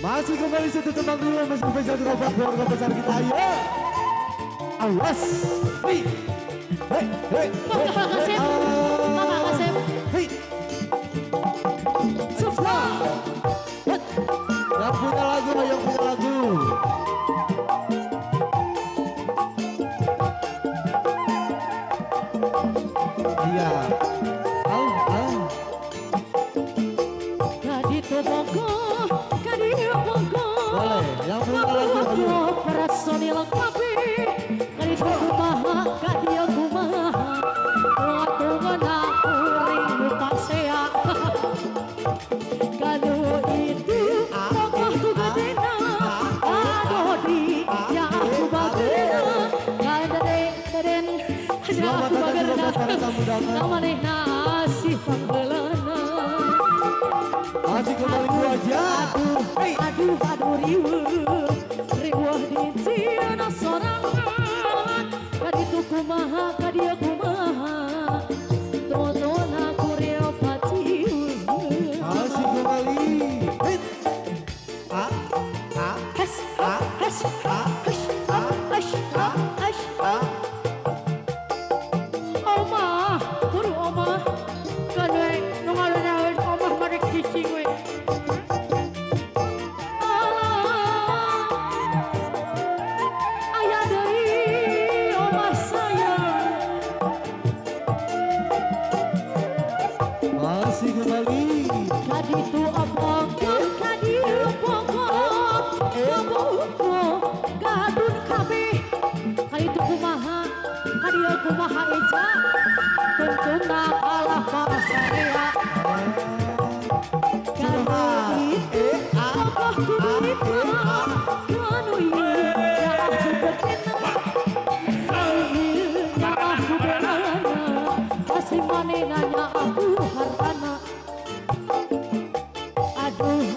Masih kembali satu tembang dulu masih spesial gerobak keluarga besar kita, ayo. Awas. Hei. Hei, hei. Kakak Kasep. Kakak Kasep. Hei. Suka. Yang punya lagu, yang punya lagu. Iya. Kadito bongko, kadito bongko. Boleh, yang punya lagu, ayo. Personil kapi, kadito kumaha, kadito kumaha. Tungan aku rindu pasea. Kalau itu tokohku gedena, aduh di ya aku bagena. Kadang Selamat datang di Robat para tamu datang. namanya nasi panggelana. Masih kembali dua jam. Hei. Aduh riweuh di cina sorangan. Kaditu kumaha kadia kumaha. Tonton aku reo paciu. Masih kembali. Hei. Has has has has. Oma, buru oma. Kanwe nungalunaun oma marek cicing we. Ayah dari oma sayang. Masih kembali. Kaditu apongkong, kaditu pongkong. Kabuko, kadun kabeh. Kaditu kumaha, kaditu kumaha eja. Tuntuna kalah pasarea. Kanu itu tokohku dirima. Kanu iya aku berkena. Akhirnya aku berana. Masih manenanya aku hartana. Aduh